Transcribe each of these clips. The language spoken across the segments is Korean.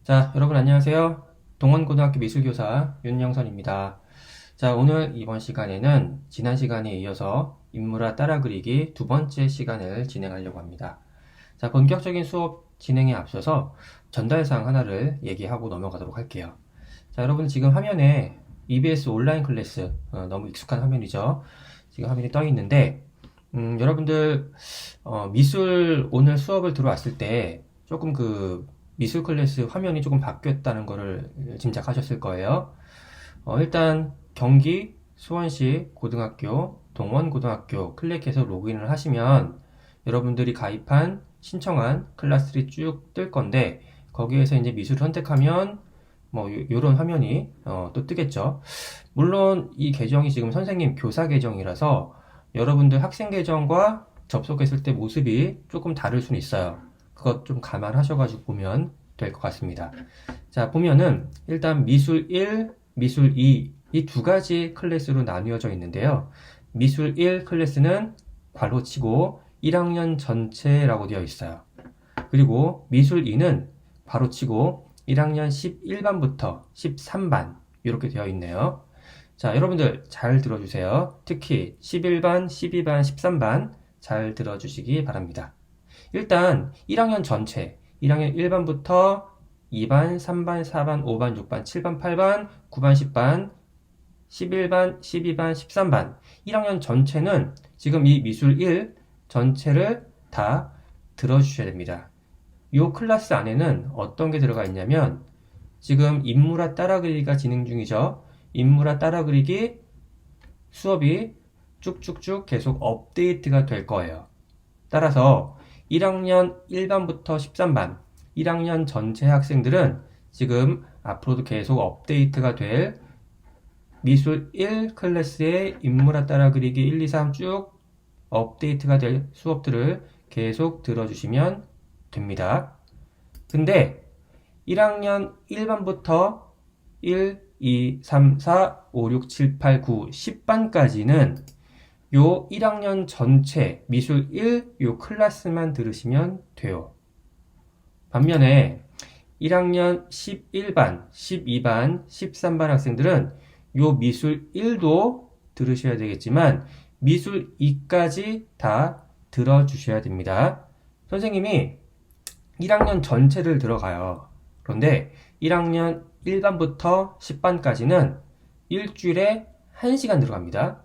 자, 여러분 안녕하세요. 동원고등학교 미술교사 윤영선입니다. 자, 오늘 이번 시간에는 지난 시간에 이어서 인물화 따라 그리기 두 번째 시간을 진행하려고 합니다. 자, 본격적인 수업 진행에 앞서서 전달사항 하나를 얘기하고 넘어가도록 할게요. 자, 여러분 지금 화면에 EBS 온라인 클래스, 너무 익숙한 화면이죠. 지금 화면이 떠 있는데, 여러분들, 미술 오늘 수업을 들어왔을 때 조금 미술 클래스 화면이 조금 바뀌었다는 거를 짐작하셨을 거예요. 일단 경기 수원시 고등학교 동원고등학교 클릭해서 로그인을 하시면 여러분들이 가입한 신청한 클래스들이 쭉 뜰 건데 거기에서 이제 미술을 선택하면 뭐 요런 화면이 또 뜨겠죠. 물론 이 계정이 지금 선생님 교사 계정이라서 여러분들 학생 계정과 접속했을 때 모습이 조금 다를 수는 있어요. 그것 좀 감안하셔가지고 보면 될 것 같습니다. 자, 보면은 일단 미술 1, 미술 2 이 두 가지 클래스로 나뉘어져 있는데요. 미술 1 클래스는 괄호치고 1학년 전체라고 되어 있어요. 그리고 미술 2는 괄호치고 1학년 11반부터 13반 이렇게 되어 있네요. 자, 여러분들 잘 들어주세요. 특히 11반, 12반, 13반 잘 들어주시기 바랍니다. 일단 1학년 전체 1학년 1반부터 2반, 3반, 4반, 5반, 6반, 7반, 8반, 9반, 10반, 11반, 12반, 13반 1학년 전체는 지금 이 미술 1 전체를 다 들어주셔야 됩니다. 이 클래스 안에는 어떤 게 들어가 있냐면 지금 인물화 따라 그리기가 진행 중이죠. 인물화 따라 그리기 수업이 쭉쭉쭉 계속 업데이트가 될 거예요. 따라서 1학년 1반부터 13반 1학년 전체 학생들은 지금 앞으로도 계속 업데이트가 될 미술 1 클래스의 인물화 따라 그리기 1, 2, 3 쭉 업데이트가 될 수업들을 계속 들어주시면 됩니다. 근데 1학년 1반부터 1, 2, 3, 4, 5, 6, 7, 8, 9, 10반까지는 요 1학년 전체 미술 1 요 클래스만 들으시면 돼요. 반면에 1학년 11반, 12반, 13반 학생들은 요 미술 1도 들으셔야 되겠지만 미술 2까지 다 들어주셔야 됩니다. 선생님이 1학년 전체를 들어가요. 그런데 1학년 1반부터 10반까지는 일주일에 1시간 들어갑니다.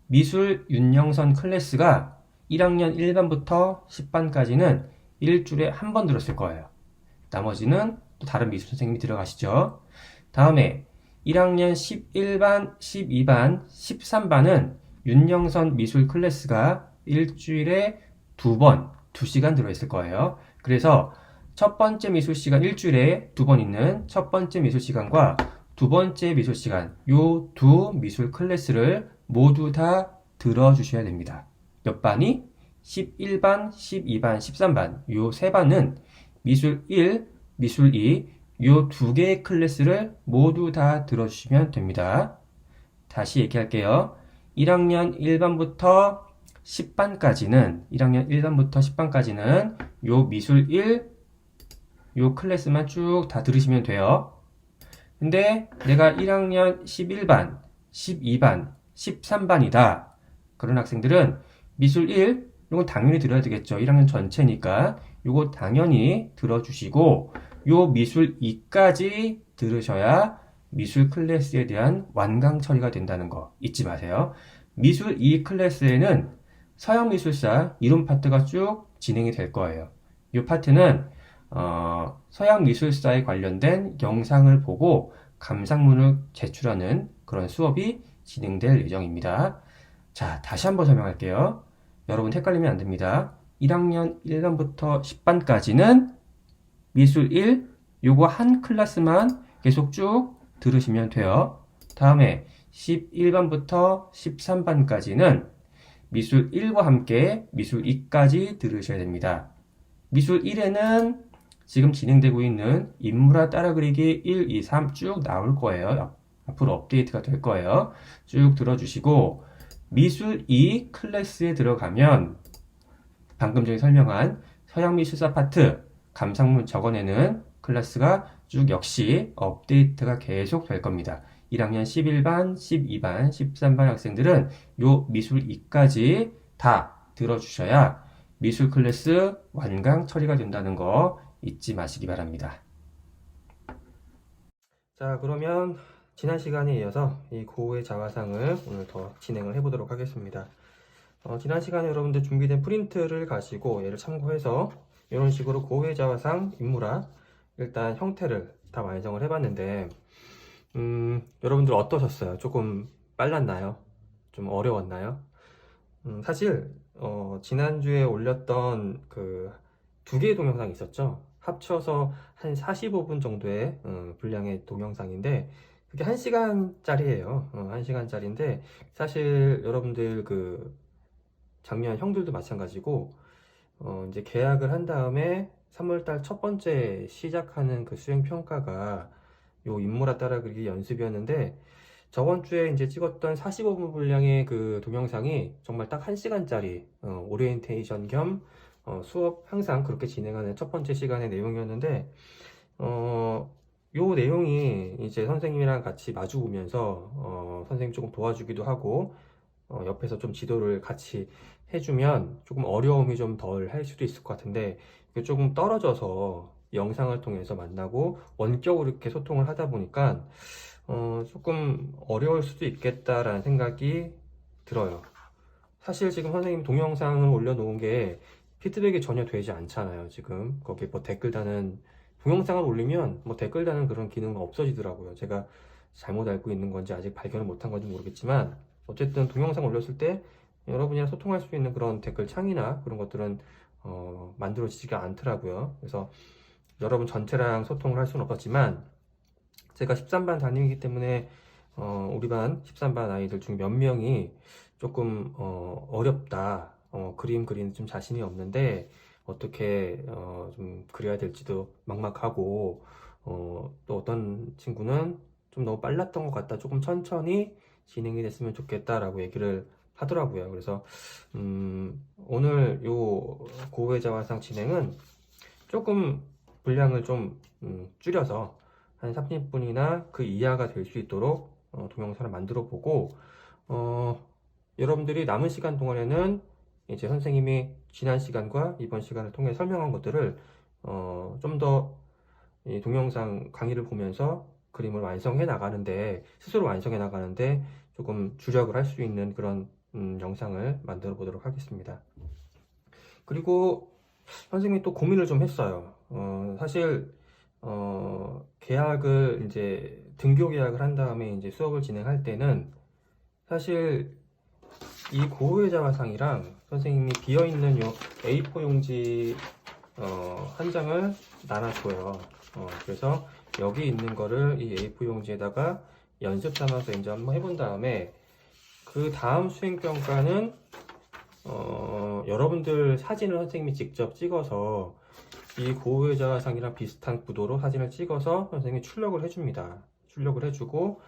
미술 윤영선 클래스가 1학년 1반부터 10반까지는 일주일에 한 번 들었을 거예요. 나머지는 또 다른 미술 선생님이 들어가시죠. 다음에 1학년 11반, 12반, 13반은 윤영선 미술 클래스가 일주일에 2번, 2시간 들어있을 거예요. 그래서 첫 번째 미술 시간 일주일에 2번 있는 첫 번째 미술 시간과 두 번째 미술 시간 요 두 미술 클래스를 모두 다 들어주셔야 됩니다. 몇 반이? 11반, 12반, 13반 요 세 반은 미술 1, 미술 2 요 두 개의 클래스를 모두 다 들어주시면 됩니다. 다시 얘기할게요. 1학년 1반부터 10반까지는 1학년 1반부터 10반까지는 요 미술 1, 요 클래스만 쭉 다 들으시면 돼요. 근데 내가 1학년 11반, 12반, 13반이다. 그런 학생들은 미술 1, 이건 당연히 들어야 되겠죠. 1학년 전체니까. 이거 당연히 들어주시고 요 미술 2까지 들으셔야 미술 클래스에 대한 완강 처리가 된다는 거 잊지 마세요. 미술 2 클래스에는 서양미술사 이론 파트가 쭉 진행이 될 거예요. 이 파트는 서양미술사에 관련된 영상을 보고 감상문을 제출하는 그런 수업이 진행될 예정입니다. 자, 다시 한번 설명할게요. 여러분 헷갈리면 안 됩니다. 1학년 1반부터 10반까지는 미술 1, 요거 한 클래스만 계속 쭉 들으시면 돼요. 다음에 11반부터 13반까지는 미술 1과 함께 미술 2까지 들으셔야 됩니다. 미술 1에는 지금 진행되고 있는 인물화 따라 그리기 1, 2, 3 쭉 나올 거예요. 앞으로 업데이트가 될 거예요. 쭉 들어주시고 미술 2 클래스에 들어가면 방금 전에 설명한 서양미술사 파트 감상문 적어내는 클래스가 쭉 역시 업데이트가 계속 될 겁니다. 1학년 11반, 12반, 13반 학생들은 요 미술 2까지 다 들어주셔야 미술 클래스 완강 처리가 된다는 거 잊지 마시기 바랍니다. 자, 그러면 지난 시간에 이어서 이 고우의 자화상을 오늘 더 진행을 해보도록 하겠습니다. 지난 시간에 여러분들 준비된 프린트를 가지고 얘를 참고해서 이런 식으로 고우의 자화상 인물화 일단 형태를 다 완성을 해봤는데 여러분들 어떠셨어요? 조금 빨랐나요? 좀 어려웠나요? 사실 지난주에 올렸던 그 두 개의 동영상이 있었죠. 합쳐서 한 45분 정도의 분량의 동영상인데 그게 1시간짜리예요. 1시간짜리인데 사실 여러분들 그 작년 형들도 마찬가지고 이제 계약을 한 다음에 3월달 첫 번째 시작하는 그 수행평가가 요 인물화 따라 그리기 연습이었는데 저번 주에 이제 찍었던 45분 분량의 그 동영상이 정말 딱 1시간짜리 오리엔테이션 겸 수업 항상 그렇게 진행하는 첫 번째 시간의 내용이었는데 요 내용이 이제 선생님이랑 같이 마주 보면서 선생님 조금 도와주기도 하고 옆에서 좀 지도를 같이 해주면 조금 어려움이 좀 덜 할 수도 있을 것 같은데 이게 조금 떨어져서 영상을 통해서 만나고 원격으로 이렇게 소통을 하다 보니까 조금 어려울 수도 있겠다라는 생각이 들어요. 사실 지금 선생님 동영상을 올려놓은 게 피드백이 전혀 되지 않잖아요. 지금 거기에 뭐 댓글 다는 동영상을 올리면 뭐 댓글 다는 그런 기능은 없어지더라고요. 제가 잘못 알고 있는 건지 아직 발견을 못한 건지 모르겠지만 어쨌든 동영상 올렸을 때 여러분이랑 소통할 수 있는 그런 댓글 창이나 그런 것들은 만들어지지가 않더라고요. 그래서 여러분 전체랑 소통을 할 수는 없었지만 제가 13반 담임이기 때문에 우리 반 13반 아이들 중 몇 명이 조금 어렵다, 그림 그리는 좀 자신이 없는데 어떻게 좀 그려야 될지도 막막하고 또 어떤 친구는 좀 너무 빨랐던 것 같다, 조금 천천히 진행이 됐으면 좋겠다라고 얘기를 하더라고요. 그래서 오늘 요 고해자화상 진행은 조금 분량을 좀 줄여서 한 30분이나 그 이하가 될 수 있도록 동영상을 만들어 보고 여러분들이 남은 시간 동안에는 이제 선생님이 지난 시간과 이번 시간을 통해 설명한 것들을 좀 더 동영상 강의를 보면서 그림을 완성해 나가는데 스스로 완성해 나가는데 조금 주력을 할 수 있는 그런 영상을 만들어 보도록 하겠습니다. 그리고 선생님이 또 고민을 좀 했어요. 사실 계약을 이제 등교 계약을 한 다음에 이제 수업을 진행할 때는 사실 이 고의자화상이랑 선생님이 비어 있는 요 A4 용지 한 장을 나눠줘요. 그래서 여기 있는 거를 이 A4 용지에다가 연습 삼아서 이제 한번 해본 다음에 그 다음 수행평가는 여러분들 사진을 선생님이 직접 찍어서 이 고의자화상이랑 비슷한 구도로 사진을 찍어서 선생님이 출력을 해줍니다. 출력을 해주고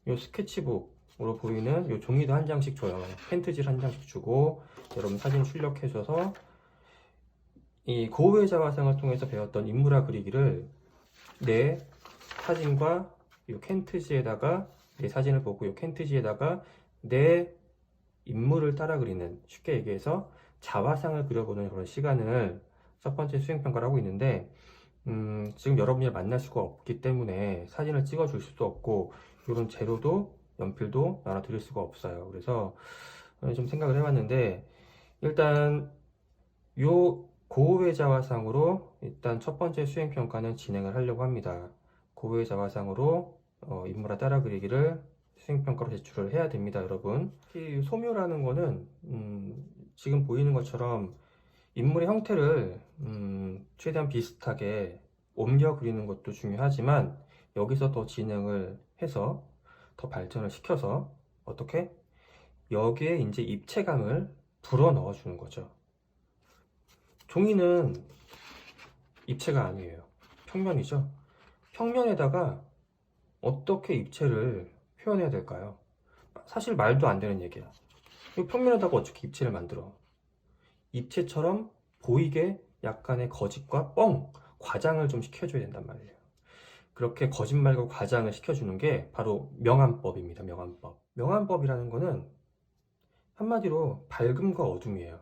이 스케치북으로 보이는 이 종이도 한 장씩 줘요. 펜트질 한 장씩 주고 여러분 사진 출력해줘서 이 고의자화상을 통해서 배웠던 인물화 그리기를 내 사진과 이 캔트지에다가 내 사진을 보고 이 캔트지에다가 내 인물을 따라 그리는, 쉽게 얘기해서 자화상을 그려보는 그런 시간을 첫 번째 수행평가를 하고 있는데 지금 여러분이 만날 수가 없기 때문에 사진을 찍어 줄 수도 없고 이런 재료도 연필도 나눠 드릴 수가 없어요. 그래서 좀 생각을 해봤는데 일단 요 고우의 자화상으로 일단 첫 번째 수행평가는 진행을 하려고 합니다. 고우의 자화상으로 인물화 따라 그리기를 수행평가로 제출을 해야 됩니다, 여러분. 특히 소묘라는 거는 지금 보이는 것처럼 인물의 형태를 최대한 비슷하게 옮겨 그리는 것도 중요하지만 여기서 더 진행을 해서 더 발전을 시켜서 어떻게? 여기에 이제 입체감을 불어 넣어 주는 거죠. 종이는 입체가 아니에요. 평면이죠. 평면에다가 어떻게 입체를 표현해야 될까요? 사실 말도 안 되는 얘기야. 이 평면에다가 어떻게 입체를 만들어? 입체처럼 보이게 약간의 거짓과 과장을 좀 시켜줘야 된단 말이에요. 그렇게 거짓말과 과장을 시켜주는 게 바로 명암법입니다. 명암법. 명암법이라는 거는 한마디로 밝음과 어둠이에요.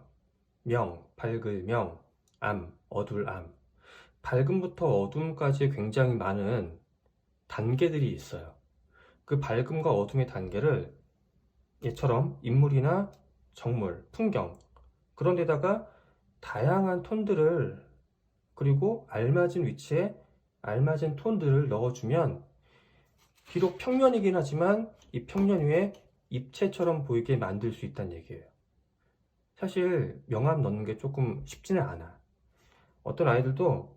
밝을 명, 어둘 암. 밝음부터 어둠까지 굉장히 많은 단계들이 있어요. 그 밝음과 어둠의 단계를 얘처럼 인물이나 정물, 풍경, 그런 데다가 다양한 톤들을, 그리고 알맞은 위치에 알맞은 톤들을 넣어주면 비록 평면이긴 하지만 이 평면 위에 입체처럼 보이게 만들 수 있다는 얘기예요. 사실 명암 넣는 게 조금 쉽지는 않아. 어떤 아이들도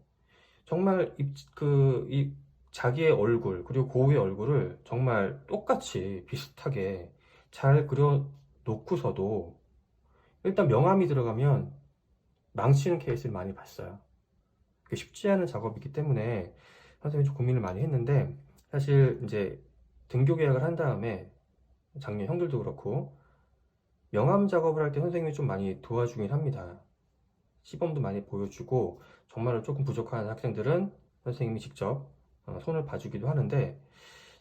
정말 이 자기의 얼굴, 그리고 고우의 얼굴을 정말 똑같이 비슷하게 잘 그려 놓고서도 일단 명암이 들어가면 망치는 케이스를 많이 봤어요. 그게 쉽지 않은 작업이기 때문에 선생님이 좀 고민을 많이 했는데, 사실 이제 등교 계약을 한 다음에 작년 형들도 그렇고 명암 작업을 할 때 선생님이 좀 많이 도와주긴 합니다. 시범도 많이 보여주고, 정말로 조금 부족한 학생들은 선생님이 직접 손을 봐주기도 하는데,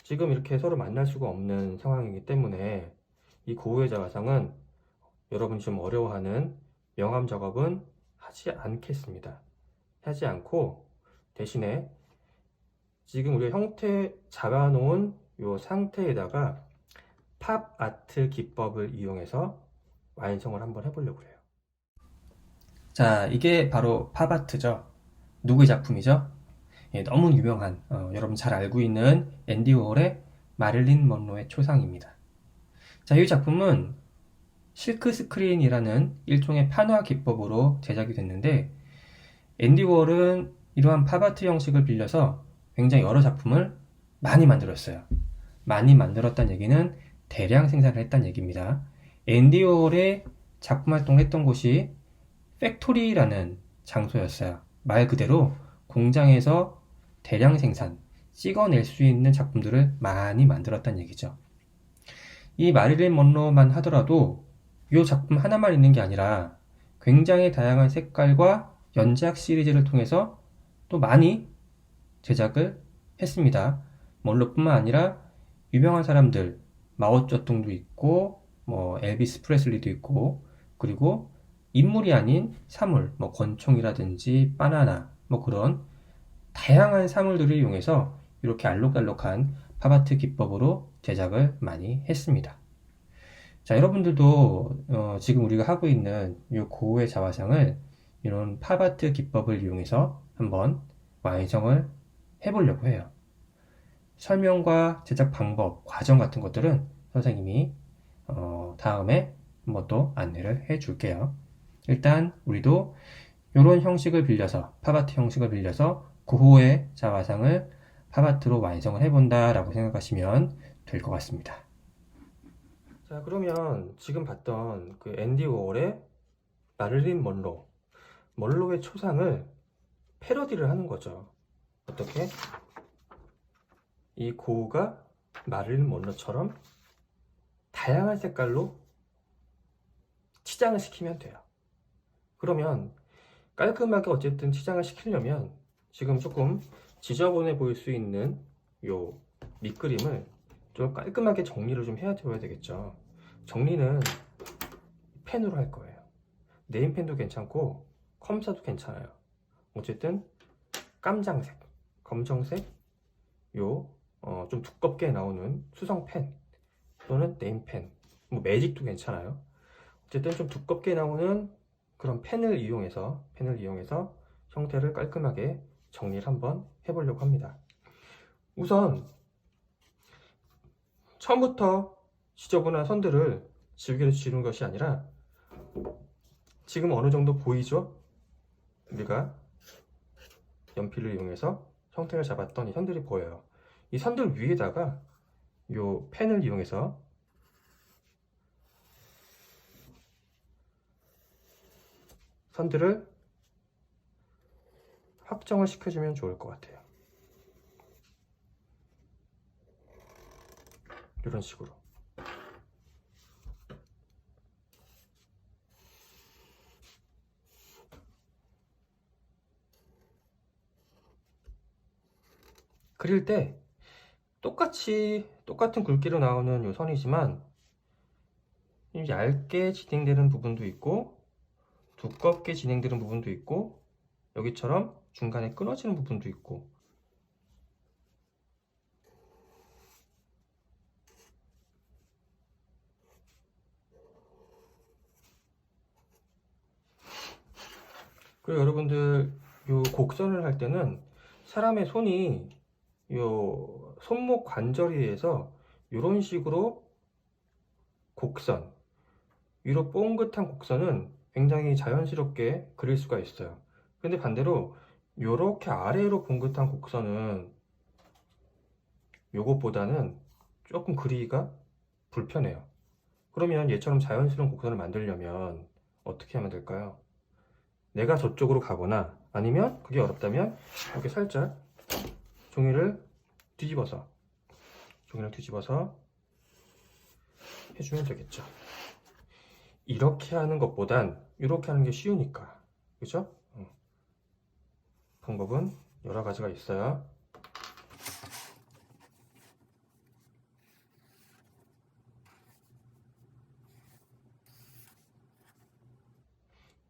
지금 이렇게 서로 만날 수가 없는 상황이기 때문에 이 고우의 자화상은 여러분이 좀 어려워하는 명암 작업은 하지 않겠습니다. 하지 않고 대신에 지금 우리가 형태 잡아놓은 이 상태에다가 팝 아트 기법을 이용해서 완성을 한번 해보려고 해요. 자, 이게 바로 팝 아트죠. 누구의 작품이죠? 예, 너무 유명한, 여러분 잘 알고 있는 앤디 워홀의 마릴린 먼로의 초상입니다. 자, 이 작품은 실크 스크린이라는 일종의 판화 기법으로 제작이 됐는데, 앤디 워홀은 이러한 팝아트 형식을 빌려서 굉장히 여러 작품을 많이 만들었어요. 많이 만들었다는 얘기는 대량 생산을 했다는 얘기입니다. 앤디 워홀의 작품 활동을 했던 곳이 팩토리라는 장소였어요. 말 그대로 공장에서 대량 생산, 찍어낼 수 있는 작품들을 많이 만들었다는 얘기죠. 이 마릴린 먼로만 하더라도 이 작품 하나만 있는 게 아니라 굉장히 다양한 색깔과 연작 시리즈를 통해서 또 많이 제작을 했습니다. 먼로뿐만 아니라 유명한 사람들, 마오쩌둥도 있고, 엘비스 프레슬리도 있고, 그리고 인물이 아닌 사물, 권총이라든지 바나나, 그런 다양한 사물들을 이용해서 이렇게 알록달록한 팝아트 기법으로 제작을 많이 했습니다. 자, 여러분들도 지금 우리가 하고 있는 이 고우의 자화상을 이런 팝아트 기법을 이용해서 한번 완성을 해보려고 해요. 설명과 제작 방법, 과정 같은 것들은 선생님이 다음에 한번 또 안내를 해줄게요. 일단 우리도 이런 형식을 빌려서, 팝아트 형식을 빌려서 고우의 자화상을 팝아트로 완성을 해본다 라고 생각하시면 될 것 같습니다. 자, 그러면 지금 봤던 그 앤디 워홀의 마릴린 먼로의 초상을 패러디를 하는 거죠. 어떻게? 이 고우가 마릴린 먼로처럼 다양한 색깔로 치장을 시키면 돼요. 그러면 깔끔하게 어쨌든 치장을 시키려면 지금 조금 지저분해 보일 수 있는 요 밑그림을 좀 깔끔하게 정리를 좀 해야 되겠죠. 정리는 펜으로 할 거예요. 네임펜도 괜찮고 컴사도 괜찮아요. 어쨌든 깜장색, 검정색, 좀 두껍게 나오는 수성펜 또는 네임펜, 매직도 괜찮아요. 어쨌든 좀 두껍게 나오는 그런 펜을 이용해서 형태를 깔끔하게 정리를 한번 해보려고 합니다. 우선 처음부터 지저분한 선들을 지우개로 지우는 것이 아니라, 지금 어느 정도 보이죠? 우리가 연필을 이용해서 형태를 잡았던 이 선들이 보여요. 이 선들 위에다가 이 펜을 이용해서 선들을 확정을 시켜주면 좋을 것 같아요. 이런 식으로. 그릴 때 똑같은 굵기로 나오는 요 선이지만 좀 얇게 진행되는 부분도 있고 두껍게 진행되는 부분도 있고 여기처럼 중간에 끊어지는 부분도 있고 그리고 여러분들 요 곡선을 할 때는 사람의 손이 요 손목 관절에 의해서 이런 식으로 곡선 위로 뽕긋한 곡선은 굉장히 자연스럽게 그릴 수가 있어요. 근데 반대로 요렇게 아래로 뽕긋한 곡선은 요것보다는 조금 그리기가 불편해요. 그러면 얘처럼 자연스러운 곡선을 만들려면 어떻게 하면 될까요? 내가 저쪽으로 가거나 아니면 그게 어렵다면 이렇게 살짝 종이를 뒤집어서 해주면 되겠죠. 이렇게 하는 것보단 이렇게 하는 게 쉬우니까, 그죠? 방법은 여러 가지가 있어요.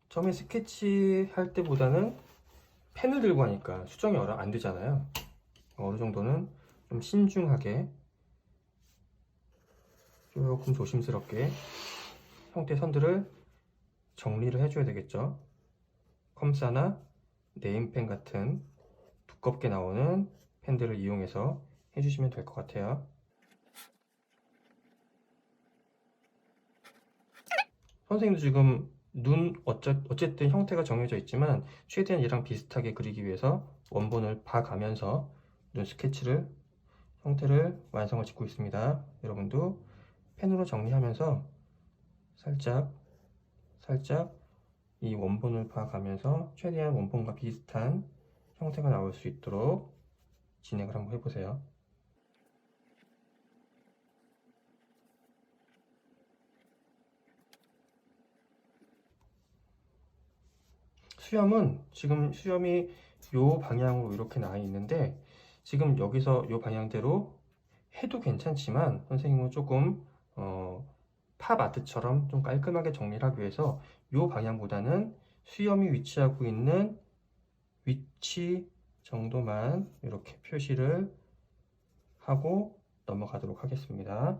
처음에 스케치 할 때보다는 펜을 들고 하니까 수정이 안 되잖아요. 어느 정도는 좀 신중하게 조금 조심스럽게 형태 선들을 정리를 해줘야 되겠죠. 컴사나 네임펜 같은 두껍게 나오는 펜들을 이용해서 해주시면 될 것 같아요. 선생님도 지금 눈 어쨌든 형태가 정해져 있지만 최대한 얘랑 비슷하게 그리기 위해서 원본을 봐가면서 눈 스케치를 형태를 완성을 짓고 있습니다. 여러분도 펜으로 정리하면서 살짝 이 원본을 봐가면서 최대한 원본과 비슷한 형태가 나올 수 있도록 진행을 한번 해보세요. 수염은 지금 수염이 요 방향으로 이렇게 나와 있는데 지금 여기서 요 방향대로 해도 괜찮지만 선생님은 조금 팝 아트처럼 좀 깔끔하게 정리를 하기 위해서 요 방향보다는 수염이 위치하고 있는 위치 정도만 이렇게 표시를 하고 넘어가도록 하겠습니다.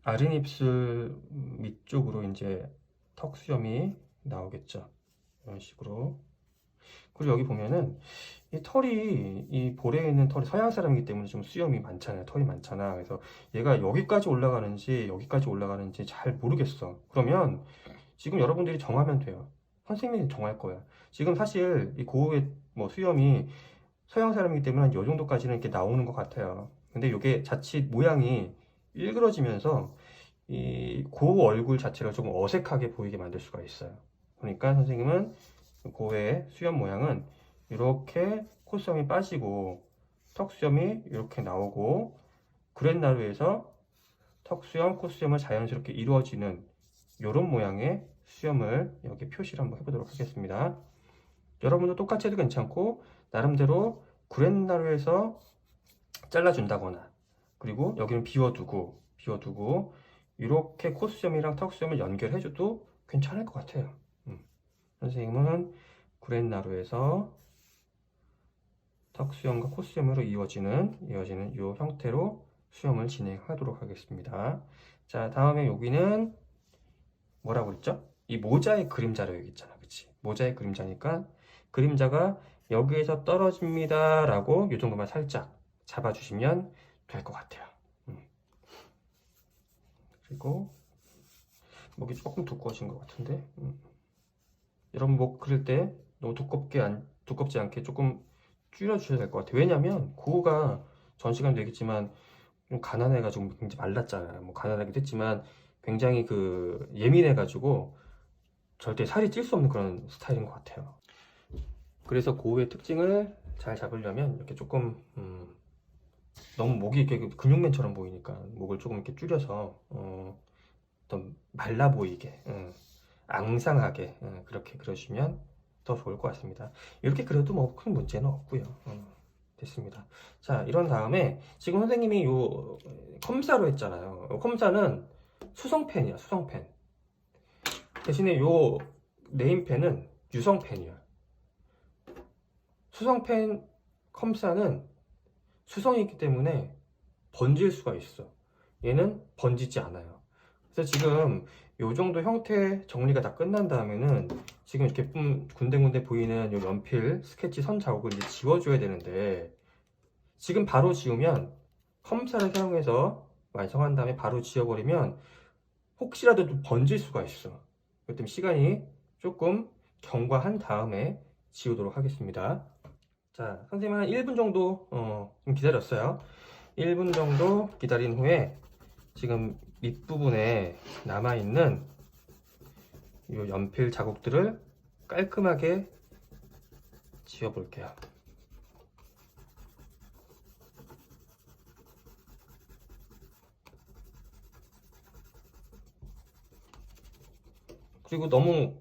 아랫입술 밑쪽으로 이제 턱 수염이 나오겠죠. 이런 식으로. 그리고 여기 보면은 이 털이 이 볼에 있는 털이 서양 사람이기 때문에 좀 수염이 많잖아요. 털이 많잖아. 그래서 얘가 여기까지 올라가는지 여기까지 올라가는지 잘 모르겠어. 그러면 지금 여러분들이 정하면 돼요. 선생님이 정할 거야. 지금 사실 이 고우의 뭐 수염이 서양 사람이기 때문에 한 이 정도까지는 이렇게 나오는 것 같아요. 근데 이게 자칫 모양이 일그러지면서 이 고우 얼굴 자체가 조금 어색하게 보이게 만들 수가 있어요. 그러니까 선생님은 고우의 수염 모양은 이렇게 콧수염이 빠지고 턱수염이 이렇게 나오고 구렛나루에서 턱수염, 콧수염을 자연스럽게 이루어지는 이런 모양의 수염을 여기 표시를 한번 해보도록 하겠습니다. 여러분도 똑같이 해도 괜찮고 나름대로 구렛나루에서 잘라준다거나 그리고 여기는 비워두고 이렇게 콧수염이랑 턱수염을 연결해줘도 괜찮을 것 같아요. 선생님은 구렛나루에서 턱수염과 콧수염으로 이어지는 이 형태로 수염을 진행하도록 하겠습니다. 자, 다음에 여기는 뭐라고 그랬죠? 이 모자의 그림자로 여기 있잖아. 그치? 모자의 그림자니까 그림자가 여기에서 떨어집니다 라고 이 정도만 살짝 잡아주시면 될 것 같아요. 그리고 목이 조금 두꺼워진 것 같은데 여러분 목 그릴 때 너무 두껍지 않게 조금 줄여주셔야 될 것 같아요. 왜냐면 고우가 전 시간도 얘기했지만 좀 가난해가지고 굉장히 말랐잖아요. 뭐 가난하기도 했지만 굉장히 그 예민해가지고 절대 살이 찔 수 없는 그런 스타일인 것 같아요. 그래서 고우의 특징을 잘 잡으려면 이렇게 조금 너무 목이 이렇게 근육맨처럼 보이니까 목을 조금 이렇게 줄여서 더 말라 보이게 앙상하게 그렇게 그려주시면 더 좋을 것 같습니다. 이렇게 그려도 뭐 큰 문제는 없고요. 됐습니다. 자, 이런 다음에 지금 선생님이 요 컴사로 했잖아요. 컴사는 수성펜이야, 수성펜. 대신에 요 네임펜은 유성펜이야. 수성펜 컴사는 수성이기 때문에 번질 수가 있어. 얘는 번지지 않아요. 그래서 지금 요 정도 형태 정리가 다 끝난 다음에는 지금 이렇게 군데군데 보이는 요 연필 스케치 선 자국을 이제 지워줘야 되는데, 지금 바로 지우면 컴사를 사용해서 완성한 다음에 바로 지워버리면 혹시라도 좀 번질 수가 있어. 그렇기 때문에 시간이 조금 경과한 다음에 지우도록 하겠습니다. 자, 선생님 한 1분 정도 좀 기다렸어요. 1분 정도 기다린 후에 지금 밑부분에 남아있는 이 연필 자국들을 깔끔하게 지워볼게요. 그리고 너무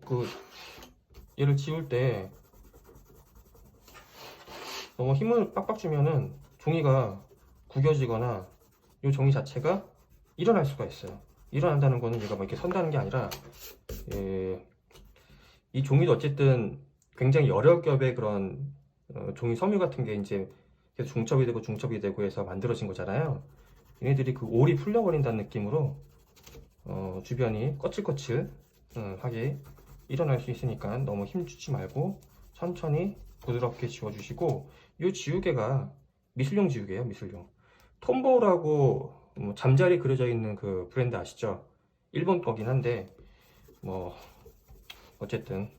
얘를 지울 때 너무 힘을 빡빡 주면은 종이가 구겨지거나 이 종이 자체가 일어날 수가 있어요. 일어난다는 거는 얘가 막 이렇게 선다는 게 아니라, 이 종이도 어쨌든 굉장히 여러 겹의 그런 종이 섬유 같은 게 이제 계속 중첩이 되고 해서 만들어진 거잖아요. 얘네들이 그 올이 풀려버린다는 느낌으로 주변이 거칠거칠 하게 일어날 수 있으니까 너무 힘 주지 말고 천천히 부드럽게 지워주시고, 이 지우개가 미술용 지우개예요. 미술용 톰보우라고 잠자리 그려져 있는 그 브랜드 아시죠? 일본 거긴 한데 뭐 어쨌든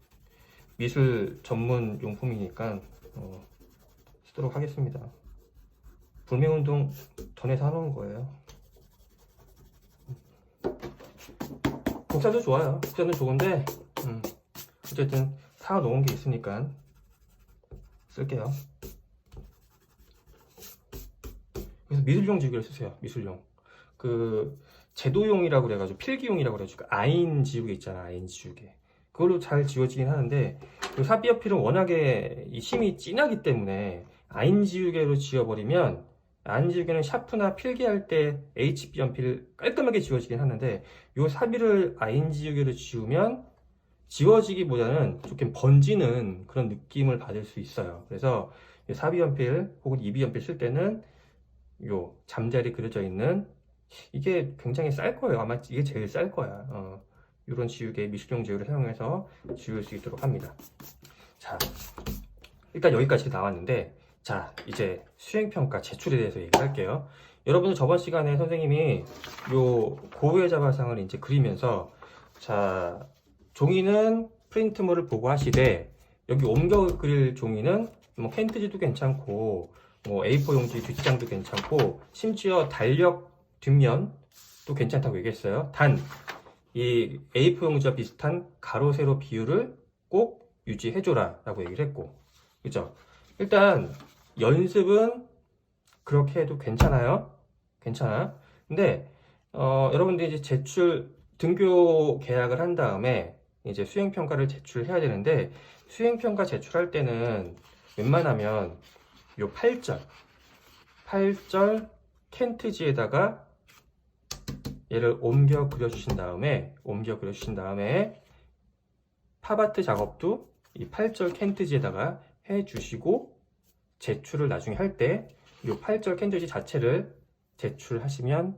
미술 전문 용품이니까 쓰도록 하겠습니다. 불매운동 전에 사놓은 거예요. 국산도 좋아요. 국산도 좋은데 어쨌든 사놓은 게 있으니까 쓸게요. 그래서 미술용 지우개를 쓰세요. 미술용. 그 제도용이라고 그래가지고 필기용이라고 그래가지고 아인 지우개 있잖아. 아인 지우개. 그걸로 잘 지워지긴 하는데, 그 사비연필은 워낙에 이 힘이 진하기 때문에 아인 지우개로 지워버리면, 아인 지우개는 샤프나 필기할 때 HB 연필 깔끔하게 지워지긴 하는데, 요 사비를 아인 지우개로 지우면 지워지기보다는 조금 번지는 그런 느낌을 받을 수 있어요. 그래서 사비 연필 혹은 EB 연필 쓸 때는 요 잠자리 그려져 있는, 이게 굉장히 쌀 거예요. 아마 이게 제일 쌀 거야. 이런 지우개, 미술용 지우개를 사용해서 지울 수 있도록 합니다. 자, 일단 여기까지 나왔는데, 자, 이제 수행평가 제출에 대해서 얘기할게요. 여러분들 저번 시간에 선생님이 요 고우의 자바상을 이제 그리면서, 자, 종이는 프린트물을 보고 하시되, 여기 옮겨 그릴 종이는 뭐 캔트지도 괜찮고, 뭐 A4 용지 뒷장도 괜찮고, 심지어 달력 뒷면도 괜찮다고 얘기했어요. 단, 이 A4 용지와 비슷한 가로 세로 비율을 꼭 유지해줘라 라고 얘기를 했고, 그죠? 일단 연습은 그렇게 해도 괜찮아요. 괜찮아. 근데 여러분들이 이제 제출 등교 계약을 한 다음에 이제 수행평가를 제출해야 되는데, 수행평가 제출할 때는 웬만하면 요 8절 캔트지에다가 얘를 옮겨 그려주신 다음에 팝아트 작업도 이 8절 캔트지에다가 해주시고, 제출을 나중에 할 때 이 8절 캔트지 자체를 제출하시면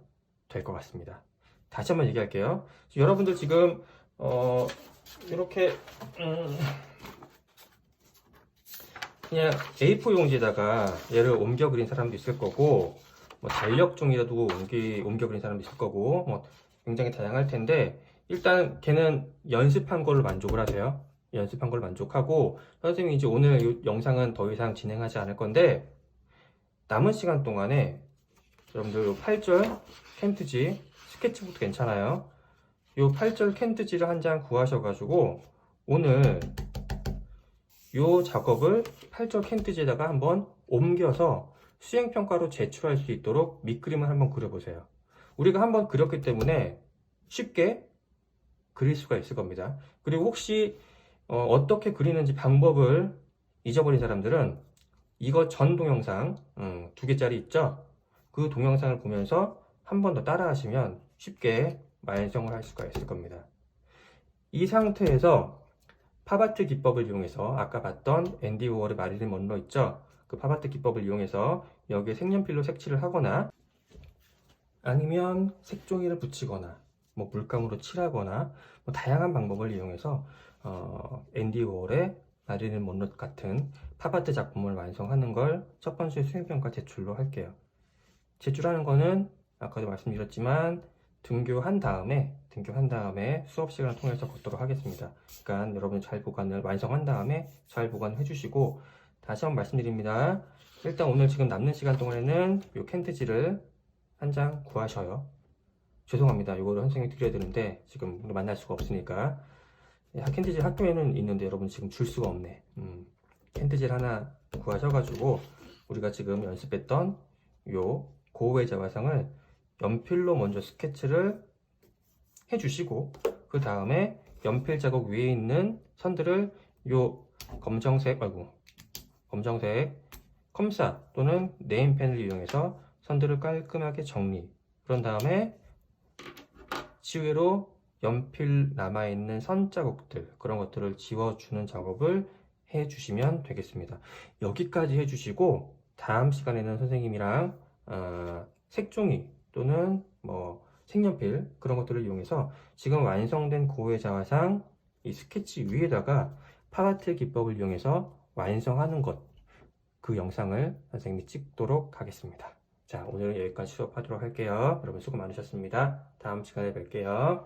될 것 같습니다. 다시 한번 얘기할게요. 여러분들 지금 이렇게 그냥 A4 용지에다가 얘를 옮겨 그린 사람도 있을 거고, 뭐 달력 종이라도 옮겨 그린 사람도 있을 거고, 뭐 굉장히 다양할 텐데, 일단 걔는 연습한 걸로 만족을 하세요. 연습한 걸로 만족하고, 선생님이 이제 오늘 이 영상은 더 이상 진행하지 않을 건데, 남은 시간 동안에 여러분들 8절 캔트지 스케치북도 괜찮아요. 이 8절 캔트지를 한 장 구하셔가지고 오늘 이 작업을 8절 캔트지에다가 한번 옮겨서 수행평가로 제출할 수 있도록 밑그림을 한번 그려보세요. 우리가 한번 그렸기 때문에 쉽게 그릴 수가 있을 겁니다. 그리고 혹시 어떻게 그리는지 방법을 잊어버린 사람들은 이거 전 동영상 2개짜리 있죠? 그 동영상을 보면서 한 번 더 따라 하시면 쉽게 완성을 할 수가 있을 겁니다. 이 상태에서 팝아트 기법을 이용해서 아까 봤던 앤디 워홀의 마릴린 먼로 있죠? 그 팝아트 기법을 이용해서 여기에 색연필로 색칠을 하거나 아니면 색종이를 붙이거나 뭐 물감으로 칠하거나 뭐 다양한 방법을 이용해서 앤디 워홀의 마릴린 먼로 같은 팝아트 작품을 완성하는 걸 첫 번째 수행평가 제출로 할게요. 제출하는 거는 아까도 말씀드렸지만 등교한 다음에 수업 시간을 통해서 걷도록 하겠습니다. 그러니까 여러분 잘 보관을 완성한 다음에 잘 보관해 주시고, 다시 한번 말씀드립니다. 일단 오늘 지금 남는 시간 동안에는 이 캔트지를 한 장 구하셔요. 죄송합니다. 이거를 선생님이 드려야 되는데 지금 만날 수가 없으니까. 캔트지 학교에는 있는데 여러분 지금 줄 수가 없네. 캔트지를 하나 구하셔가지고 우리가 지금 연습했던 요 고우의 자화상을 연필로 먼저 스케치를 해주시고, 그 다음에 연필 자국 위에 있는 선들을 요 검정색 컴사 또는 네임펜을 이용해서 선들을 깔끔하게 정리. 그런 다음에 지우개로 연필 남아있는 선 자국들, 그런 것들을 지워주는 작업을 해주시면 되겠습니다. 여기까지 해주시고 다음 시간에는 선생님이랑 색종이 또는 뭐 색연필 그런 것들을 이용해서 지금 완성된 고해 자화상 이 스케치 위에다가 팝아트 기법을 이용해서 완성하는 것, 그 영상을 선생님이 찍도록 하겠습니다. 자, 오늘은 여기까지 수업하도록 할게요. 여러분 수고 많으셨습니다. 다음 시간에 뵐게요.